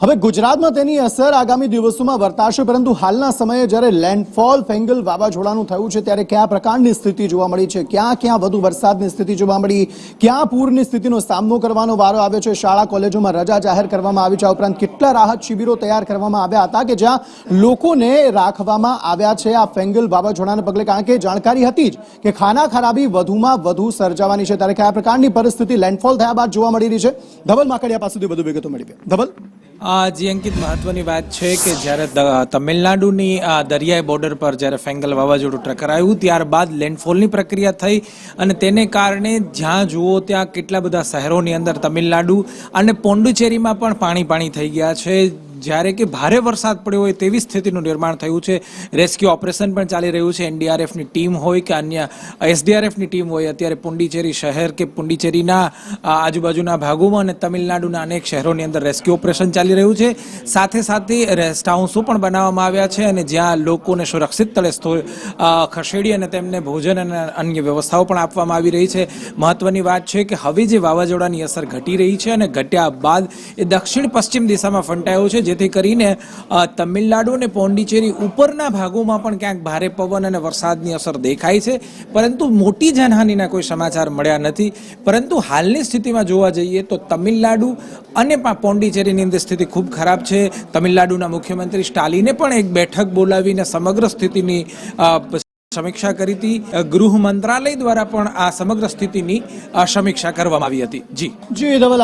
હવે ગુજરાતમાં તેની અસર આગામી દિવસોમાં વર્તાશે, પરંતુ હાલના સમયે જ્યારે લેન્ડફોલ ફેંગલ વાવાઝોડાનું થયું છે ત્યારે કયા પ્રકારની સ્થિતિ જોવા મળી છે, ક્યાં ક્યાં વધુ વરસાદની સ્થિતિ જોવા મળી, ક્યાં પૂરની સ્થિતિનો સામનો કરવાનો વારો આવ્યો છે, શાળા કોલેજોમાં રજા જાહેર કરવામાં આવી છે, ઉપરાંત કેટલા રાહત શિબિરો તૈયાર કરવામાં આવ્યા હતા કે જ્યાં લોકોને રાખવામાં આવ્યા છે આ ફેંગલ વાવાઝોડાને પગલે, કારણ કે જાણકારી હતી જ કે ખાના ખરાબી વધુમાં વધુ સર્જાવાની છે, ત્યારે કયા પ્રકારની પરિસ્થિતિ લેન્ડફોલ થયા બાદ જોવા મળી રહી છે, ધવલ માકડિયા પાસેથી વધુ વિગતો મેળવીએ. ધવલ. જી અંકિત, મહત્વની વાત છે કે જ્યારે તમિલનાડુની દરિયાઈ બોર્ડર પર જ્યારે ફેંગલ વાવાઝોડું ટકરાયું ત્યારબાદ લેન્ડફોલની પ્રક્રિયા થઈ અને તેને કારણે જ્યાં જુઓ ત્યાં કેટલા બધા શહેરોની અંદર તમિલનાડુ અને પોંડિચેરીમાં પણ પાણી થઈ ગયા છે. જ્યારે કે ભારે વરસાદ પડ્યો હોય તેવી સ્થિતિનું નિર્માણ થયું છે. રેસ્ક્યુ ઓપરેશન પણ ચાલી રહ્યું છે. એનડીઆરએફની ટીમ હોય કે અન્ય એસડીઆરએફની ટીમ હોય, અત્યારે પુંડિચેરી શહેર કે પુંડિચેરીના આજુબાજુના ભાગોમાં અને તમિલનાડુના અનેક શહેરોની અંદર રેસ્ક્યુ ઓપરેશન ચાલી રહ્યું છે. સાથે સાથે રેસ્ટ હાઉસો પણ બનાવવામાં આવ્યા છે અને જ્યાં લોકોને સુરક્ષિત સ્થળે ખસેડી અને તેમને ભોજન અને અન્ય વ્યવસ્થાઓ પણ આપવામાં આવી રહી છે. મહત્વની વાત છે કે હવે જે વાવાઝોડાની અસર ઘટી રહી છે અને ઘટ્યા બાદ એ દક્ષિણ પશ્ચિમ દિશામાં ફંટાયો છે, જેથી કરીને તમિલનાડુ અને પોંડિચેરી ઉપરના ભાગોમાં પણ ક્યાંક ભારે પવન અને વરસાદની અસર દેખાય છે, પરંતુ મોટી જાનહાનિના કોઈ સમાચાર મળ્યા નથી. પરંતુ હાલની સ્થિતિમાં જોવા જઈએ તો તમિલનાડુ અને પોંડિચેરીની અંદર સ્થિતિ ખૂબ ખરાબ છે. તમિલનાડુના મુખ્યમંત્રી સ્ટાલિને પણ એક બેઠક બોલાવીને સમગ્ર સ્થિતિની સમીક્ષા કરી હતી. ગૃહ મંત્રાલય દ્વારા પણ આ સમગ્ર સ્થિતિની સમીક્ષા કરવામાં આવી હતી. જી ધવલ.